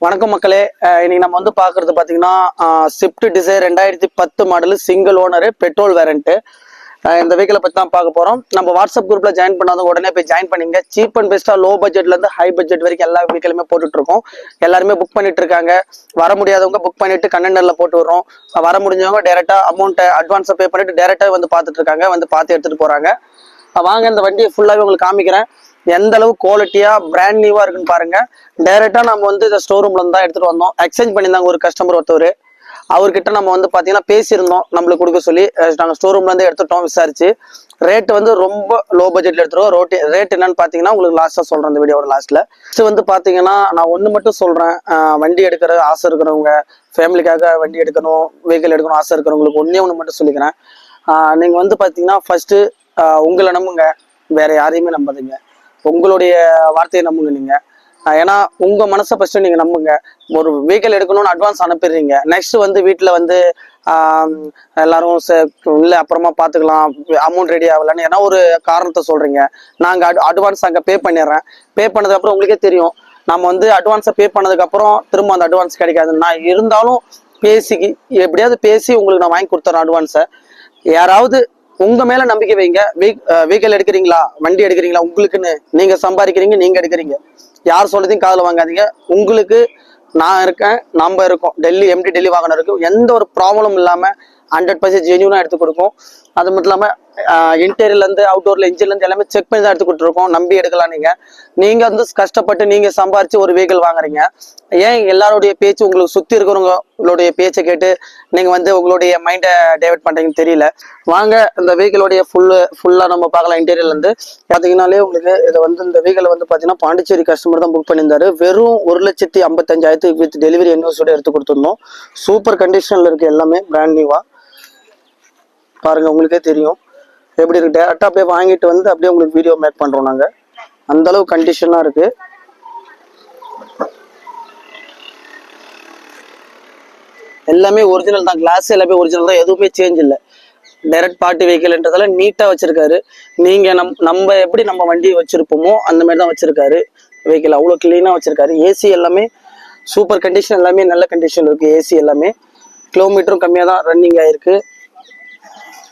வணக்கம் மக்களே. இன்னைக்கு நம்ம வந்து பாக்குறது பாத்தீங்கன்னா Swift desire 2010 model single owner petrol வேரண்ட். இந்த வெஹிக்கிளை பத்தி தான் பார்க்க போறோம். நம்ம வாட்ஸ்அப் குரூப்ல ஜாயின் பண்ணாதவங்க உடனே போய் ஜாயின் பண்ணிங்க. சீப் அண்ட் பெஸ்டா லோ பட்ஜெட்ல இருந்து ஹை பட்ஜெட் வரைக்கும் எல்லா வெஹிக்கிளுமே போட்டுட்டு இருக்கோம். எல்லாருமே புக் பண்ணிட்டு இருக்காங்க. வர முடியாதவங்க புக் பண்ணிட்டு கண்டெய்னர்ல போட்டு விடுறோம். வர முடிஞ்சவங்க டைரக்டா அமௌண்ட் அட்வான்ஸை பே பண்ணிட்டு டைரக்டா வந்து பார்த்துட்டு இருக்காங்க. வந்து பார்த்து எடுத்துட்டு போறாங்க. வாங்க இந்த வண்டியை ஃபுல்லாவே உங்களுக்கு காமிக்கிறேன். எந்த அளவு குவாலிட்டியா பிராண்ட் நியூவா இருக்குன்னு பாருங்க. டைரக்டா நம்ம வந்து இந்த ஸ்டோர் ரூம்ல இருந்து தான் எடுத்துட்டு வந்தோம். எக்ஸ்சேஞ்ச் பண்ணியிருந்தாங்க ஒரு கஸ்டமர் ஒருத்தவர். அவர்கிட்ட நம்ம வந்து பாத்தீங்கன்னா பேசியிருந்தோம் நம்மளுக்கு கொடுக்க சொல்லி. நாங்கள் ஸ்டோர் ரூம்ல இருந்து எடுத்துட்டோம். விசாரிச்சு ரேட் வந்து ரொம்ப லோ பட்ஜெட்ல எடுத்துருவோம். ரேட் என்னன்னு பாத்தீங்கன்னா உங்களுக்கு லாஸ்டா சொல்றேன் இந்த வீடியோட லாஸ்ட்ல. வந்து பாத்தீங்கன்னா நான் ஒண்ணு மட்டும் சொல்றேன். வண்டி எடுக்கிற ஆசை இருக்கிறவங்க, ஃபேமிலிக்காக வண்டி எடுக்கணும், வெஹிக்கிள் எடுக்கணும் ஆசை இருக்கிறவங்களுக்கு ஒண்ணு மட்டும் சொல்லிக்கிறேன். நீங்க வந்து பாத்தீங்கன்னா ஃபர்ஸ்ட் உங்களை நம்புங்க, வேற யாரையுமே நம்பாதீங்க. உங்களுடைய வார்த்தையை நம்புங்க நீங்க. ஏன்னா உங்க மனசை ஃபர்ஸ்ட் நீங்க நம்புங்க. ஒரு வெஹிக்கிள் எடுக்கணும்னு அட்வான்ஸ் அனுப்பிடுறீங்க. நெக்ஸ்ட் வந்து வீட்டுல வந்து எல்லாரும் இல்ல அப்புறமா பாத்துக்கலாம், அமௌண்ட் ரெடி ஆகலன்னு ஏன்னா ஒரு காரணத்தை சொல்றீங்க. நாங்க அட்வான்ஸ் அங்க பே பண்ணிடுறேன். பே பண்ணதுக்கு அப்புறம் உங்களுக்கே தெரியும், நம்ம வந்து அட்வான்ஸை பே பண்ணதுக்கு அப்புறம் திரும்ப அந்த அட்வான்ஸ் கிடைக்காது. நான் இருந்தாலும் எப்படியாவது பேசி உங்களுக்கு நான் வாங்கி கொடுத்துறேன் அட்வான்ஸை. யாராவது உங்க மேல நம்பிக்கை வைங்க. வெஹிக்கிள் எடுக்கிறீங்களா, வண்டி எடுக்கிறீங்களா, உங்களுக்குன்னு நீங்க சம்பாதிக்கிறீங்க, நீங்க எடுக்கிறீங்க. யார் சொல்றதையும் காதுல வாங்காதீங்க. உங்களுக்கு நான் இருக்கேன், நம்ம இருக்கோம். டெல்லி வாகனம் இருக்கு. எந்த ஒரு ப்ராப்ளம் இல்லாம 100% ஜென்யூனா எடுத்து கொடுக்கும். அது மட்டும் இல்லாம இன்டீரியர்ல இருந்து அவுட்டோர்ல இன்ஜின்ல இருந்து எல்லாமே செக் பண்ணி தான் எடுத்து கொடுத்துருக்கோம். நம்பி எடுக்கலாம். நீங்க வந்து கஷ்டப்பட்டு நீங்க சம்பாரிச்சு ஒரு வெஹிக்கிள் வாங்குறீங்க. ஏன் எல்லாருடைய பேச்சு உங்களுக்கு சுத்தி இருக்கிறவங்களுடைய பேச்சை கேட்டு நீங்க வந்து உங்களுடைய மைண்டை டைவர்ட் பண்றீங்கன்னு தெரியல. வாங்க இந்த வெஹிக்கிளோடைய ஃபுல்லா நம்ம பார்க்கலாம். இன்டீரியர்ல இருந்து பாத்தீங்கன்னாலே உங்களுக்கு இதை வந்து இந்த வெஹிக்கிள் வந்து பாத்தீங்கன்னா பாண்டிச்சேரி கஸ்டமர் தான் புக் பண்ணியிருந்தாரு. வெறும் 1,55,000 வித் டெலிவரி என்ஓசியோட எடுத்து கொடுத்துருந்தோம். சூப்பர் கண்டிஷன்ல இருக்கு. எல்லாமே பிராண்ட் நியூவா பாருங்க, உங்களுக்கே தெரியும் எப்படி இருக்கு. டேரக்டா அப்படியே வாங்கிட்டு வந்து அப்படியே உங்களுக்கு வீடியோ மேக் பண்றோம் நாங்க. அந்த அளவு கண்டிஷனா இருக்கு. எல்லாமே ஒரிஜினல் தான். கிளாஸ் எல்லாமே ஒரிஜினல் தான். எதுவுமே சேஞ்ச் இல்லை. டைரக்ட் பார்ட்டி வெஹிக்கிள்ன்றதால நீட்டா வச்சிருக்காரு. நீங்க நம்ம எப்படி நம்ம வண்டி வச்சிருப்போமோ அந்த மாதிரி தான் வச்சிருக்காரு. வெஹிக்கிள் அவ்வளவு கிளீனா வச்சிருக்காரு. ஏசி எல்லாமே சூப்பர் கண்டிஷன், எல்லாமே நல்ல கண்டிஷன் இருக்கு. ஏசி எல்லாமே கிலோமீட்டரும் கம்மியா தான் ரன்னிங் ஆயிருக்கு.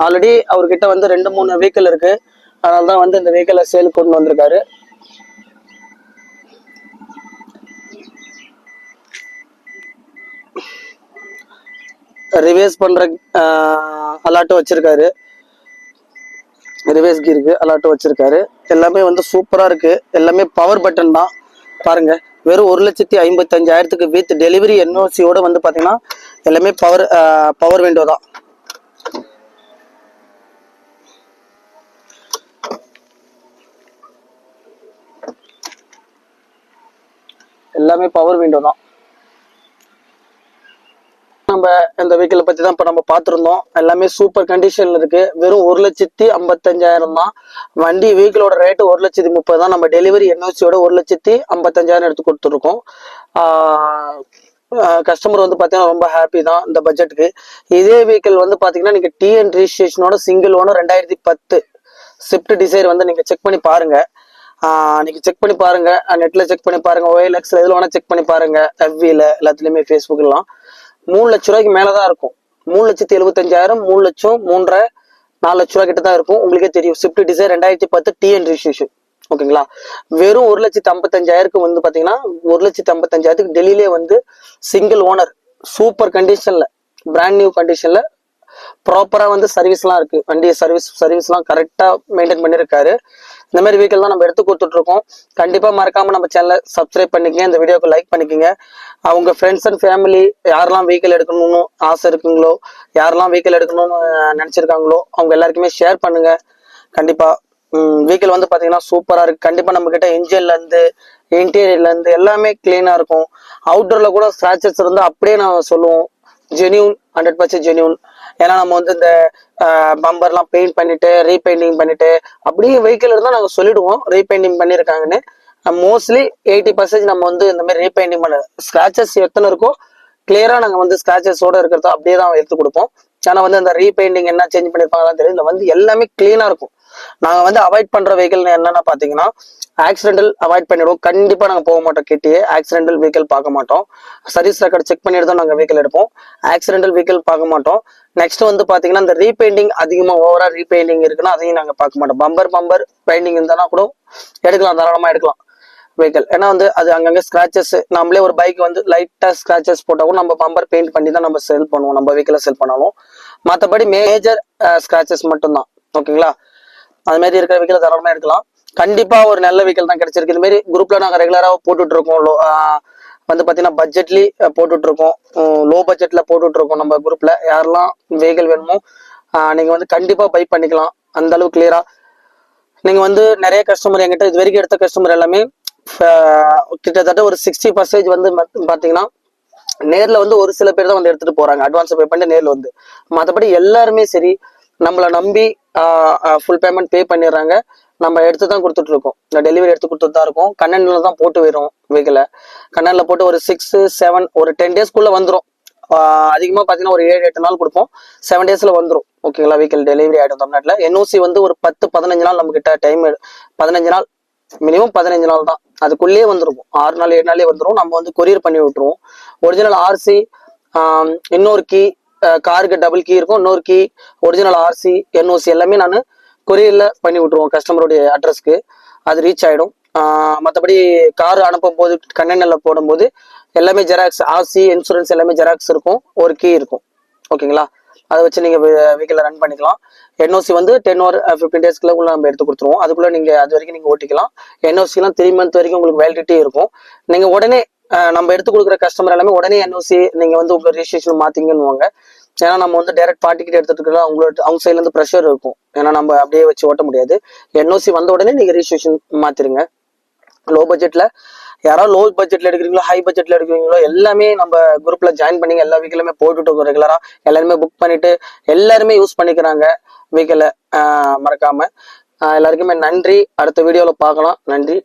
ஆல்ரெடி அவர்கிட்ட வந்து 2-3 வெஹிக்கிள் இருக்கு. அதனாலதான் வந்து இந்த வெஹிக்கிளை சேல் கொண்டு வந்திருக்காரு. ரிவேஸ் பண்ற அலாட்டும் வச்சிருக்காரு. ரிவேஸ் கீருக்கு அலாட்டும் வச்சிருக்காரு. எல்லாமே வந்து சூப்பரா இருக்கு. எல்லாமே பவர் பட்டன் தான். பாருங்க, வெறும் 1,55,000 வித் டெலிவரி என்ஓசியோட வந்து பாத்தீங்கன்னா எல்லாமே பவர் விண்டோ தான். எல்லாமே பவர் விண்டோ தான். நம்ம இந்த வெஹிக்கிளை பத்தி தான் இப்ப நம்ம பார்த்திருந்தோம். எல்லாமே சூப்பர் கண்டிஷன்ல இருக்கு. வெறும் 1,55,000 தான் வண்டி. வெஹிக்கிளோட ரேட்டு 1,30,000 தான். நம்ம டெலிவரி என்ஓசியோட 1,55,000 எடுத்து கொடுத்துருக்கோம். கஸ்டமர் வந்து பாத்தீங்கன்னா ரொம்ப ஹாப்பி தான் இந்த பட்ஜெட்டுக்கு. இதே வெஹிக்கிள் வந்து பாத்தீங்கன்னா நீங்க டிஎன் ரிஜிஸ்ட்ரேஷனோட சிங்கிள் ஓனர் 2010 ஸ்விஃப்ட் டிசைர் வந்து நீங்க செக் பண்ணி பாருங்க. நீங்க செக் பண்ணி பாருங்க. நெட்ல செக் பண்ணி பாருங்க. OLXல எதுல வேணா செக் பண்ணி பாருங்க. FBல எல்லாத்துலயுமே Facebook எல்லாம் 3 லட்ச ரூபாய்க்கு மேலதான் இருக்கும். 3,75,000, 3 லட்சம், 3.5, 4 லட்ச ரூபாய் கிட்ட தான் இருக்கும். உங்களுக்கே தெரியும். Swift desire 2010 TN registration. ஓகேங்களா. வெறும் 1,55,000 வந்து பாத்தீங்கன்னா 1,55,000 டெல்லியிலே வந்து சிங்கிள் ஓனர் சூப்பர் கண்டிஷன்ல பிராண்ட் நியூ கண்டிஷன்ல ப்ராப்பரா வந்து சர்வீஸ் எல்லாம் இருக்கு. வண்டியை சர்வீஸ் எல்லாம் கரெக்டா மெயின்டைன் பண்ணிருக்காரு. இந்த மாதிரி வெஹிக்கிள் தான் நம்ம எடுத்து கொடுத்துட்டு இருக்கோம். கண்டிப்பா மறக்காம நம்ம சேனலை சப்ஸ்கிரைப் பண்ணிக்கங்க. இந்த வீடியோக்கு லைக் பண்ணிக்கங்க. அவங்க ஃப்ரெண்ட்ஸ் அண்ட் ஃபேமிலி யாரெல்லாம் வெஹிக்கிள் எடுக்கணும்னு ஆசை இருக்குங்களோ, யாரெல்லாம் வெஹிக்கிள் எடுக்கணும்னு நினைச்சிருக்காங்களோ அவங்க எல்லாருக்குமே ஷேர் பண்ணுங்க. கண்டிப்பா வெஹிக்கிள் வந்து பாத்தீங்கன்னா சூப்பரா இருக்கு. கண்டிப்பா நம்ம கிட்ட இன்ஜின்ல இருந்து இன்டீரியர்ல இருந்து எல்லாமே கிளீனா இருக்கும். அவுட்டோர்ல கூட ஸ்கிராச்சஸ் இருந்தா அப்படியே நான் சொல்லுவோம் ஜென்யூன், 100% ஜென்யூன். ஏன்னா நம்ம வந்து இந்த பம்பர்லாம் பெயிண்ட் பண்ணிட்டு ரீபெயிண்டிங் பண்ணிட்டு அப்படியே வெஹிக்கிள் இருந்தா நாங்க சொல்லிடுவோம் ரீபெயிண்டிங் பண்ணிருக்காங்கன்னு. மோஸ்ட்லி 80% நம்ம வந்து இந்த மாதிரி ரீபெயிண்டிங் பண்ண ஸ்கிராச்சஸ் எத்தனை இருக்கோ கிளியரா நாங்க வந்து ஸ்கிராச்சஸோட இருக்கிறதோ அப்படியே தான் எடுத்து கொடுப்போம். ஆனா வந்து அந்த ரீபெயிண்டிங் என்ன சேஞ்ச் பண்ணிருப்பாங்களான்னு தெரியும். இதுல வந்து எல்லாமே கிளீனா இருக்கும். நாங்க வந்து அவாய்ட் பண்ற வெஹிக்கிள் என்னன்னா பாத்தீங்கன்னா ஆக்சிடென்டல் அவாய்ட் பண்ணிடுவோம். கண்டிப்பா நாங்க போக மாட்டோம் கிட்டே. ஆக்சிடென்டல் வெஹிக்கிள் பார்க்க மாட்டோம். சர்வீஸ் ரெக்கார்ட் செக் பண்ணிட்டு தான் நாங்க வெஹிக்கிள் எடுப்போம். ஆக்சிடென்டல் வெஹிக்கிள் பார்க்க மாட்டோம். நெக்ஸ்ட் வந்து பாத்தீங்கன்னா இந்த ரீபெயிண்டிங் அதிகமா ஓவரா ரீபெயிண்டிங் இருக்குன்னா அதையும் நாங்க பார்க்க மாட்டோம். பம்பர் பெயிண்டிங் இருந்தானா கூட எடுக்கலாம், தாராளமா எடுக்கலாம் வெஹிக்கிள். ஏன்னா வந்து அது அங்கங்க ஸ்கிராச்சஸ், நம்மளே ஒரு பைக் வந்து லைட்டா ஸ்கிராச்சஸ் போட்டா கூட நம்ம பம்பர் பெயிண்ட் பண்ணி தான் நம்ம செல் பண்ணுவோம், நம்ம வெஹிக்கிளை செல் பண்ணாலும். மற்றபடி மேஜர் ஸ்கிராச்சஸ் மட்டும்தான். ஓகேங்களா? அது மாதிரி இருக்கிற வெஹிக்கிள் தாராளமா எடுக்கலாம். கண்டிப்பா ஒரு நல்ல வெஹிக்கிள் தான் கிடைச்சிருக்கு. இது மாதிரி குரூப்ல நாங்க ரெகுலரா போட்டுட்டு இருக்கோம். வந்து பாத்தீங்கன்னா பட்ஜெட்லி போட்டுட்டு இருக்கோம், லோ பட்ஜெட்ல போட்டுட்டு இருக்கோம். நம்ம குரூப்ல யாரெல்லாம் வெஹிக்கிள் வேணுமோ நீங்க வந்து கண்டிப்பா பை பண்ணிக்கலாம். அந்த அளவு கிளியரா நீங்க வந்து நிறைய கஸ்டமர் என்கிட்ட இது வரைக்கும் எடுத்த கஸ்டமர் எல்லாமே கிட்டத்தட்ட ஒரு 60% வந்து பாத்தீங்கன்னா நேர்ல வந்து ஒரு சில பேர் தான் வந்து எடுத்துட்டு போறாங்க, அட்வான்ஸ் பே பண்ணி நேர்ல வந்து. மற்றபடி எல்லாருமே சரி நம்மளை நம்பி ஃபுல் பேமெண்ட் பே பண்ணிடுறாங்க. நம்ம எடுத்து தான் கொடுத்துட்டு இருக்கோம், டெலிவரி எடுத்து கொடுத்துட்டு தான் இருக்கோம். கண்ணன்ல தான் போட்டு வரும் வெஹிக்கிளை. கண்ணன்ல போட்டு ஒரு 6-7 ஒரு 10 டேஸ்க்குள்ள வந்துடும். அதிகமா பாத்தீங்கன்னா ஒரு 7-8 நாள் கொடுப்போம், 7 டேஸ்ல வந்துடும். ஓகேங்களா? வெஹிக்கிள் டெலிவரி ஆயிடும் தமிழ்நாட்டுல. என்ஓசி வந்து ஒரு 10-15 நாள் நம்ம கிட்ட டைம், 15 நாள் மினிமம் 15 நாள் தான். அதுக்குள்ளேயே வந்துருக்கும், 6 நாள் 7 நாளே வந்துடும். நம்ம வந்து கொரியர் பண்ணி விட்டுருவோம். ஒரிஜினல் ஆர்சி, இன்னொரு கீ, காருக்கு டபுள் கீ இருக்கும், இன்னொரு கீ, ஒரிஜினல் ஆர்சி, என்ஓசி எல்லாமே நான் கொரியர்ல பண்ணி விட்டுருவோம் கஸ்டமருடைய அட்ரஸ்க்கு. அது ரீச் ஆயிடும். மற்றபடி கார் அனுப்பும் போது கண்டெய்னர்ல போடும்போது எல்லாமே ஜெராக்ஸ், ஆர்சி, இன்சூரன்ஸ் எல்லாமே ஜெராக்ஸ் இருக்கும், ஒரு கீ இருக்கும். ஓகேங்களா? அதை வச்சு நீங்க வெஹிக்கிளை ரன் பண்ணிக்கலாம். என்ஓசி வந்து 10 or 15 டேஸ்க்குள்ள நம்ம எடுத்து கொடுத்துருவோம். அதுக்குள்ள நீங்க அது வரைக்கும் நீங்க ஓட்டிக்கலாம். என்ஓசிலாம் 3 month வரைக்கும் உங்களுக்கு வேலிடிட்டி இருக்கும். நீங்க உடனே நம்ம எடுத்து கொடுக்குற கஸ்டமர் எல்லாமே உடனே என்ஓசி நீங்க வந்து உங்க ரிஜிஸ்ட்ரேஷன் மாத்திங்கன்னுவாங்க. ஏன்னா நம்ம வந்து டைரக்ட் பார்ட்டிக்கிட்ட எடுத்துட்டு இருக்கலாம், அவங்க சைட்ல இருந்து ப்ரெஷர் இருக்கும். ஏன்னா நம்ம அப்படியே வச்சு ஓட்ட முடியாது. என்ஓசி வந்த உடனே நீங்க ரிஜிஸ்ட்ரேஷன் மாத்திருங்க. லோ பட்ஜெட்ல யாராவது லோ பட்ஜெட்ல எடுக்கிறீங்களோ ஹை பட்ஜெட்ல எடுக்கிறீங்களோ எல்லாமே நம்ம குரூப்ல ஜாயின் பண்ணி எல்லா வெஹிக்கிளுமே போட்டுட்டு இருக்கோம் ரெகுலரா. எல்லாருமே புக் பண்ணிட்டு எல்லாருமே யூஸ் பண்ணிக்கிறாங்க வெஹிக்கிளை. மறக்காம எல்லாருக்குமே நன்றி. அடுத்த வீடியோல பார்க்கலாம். நன்றி.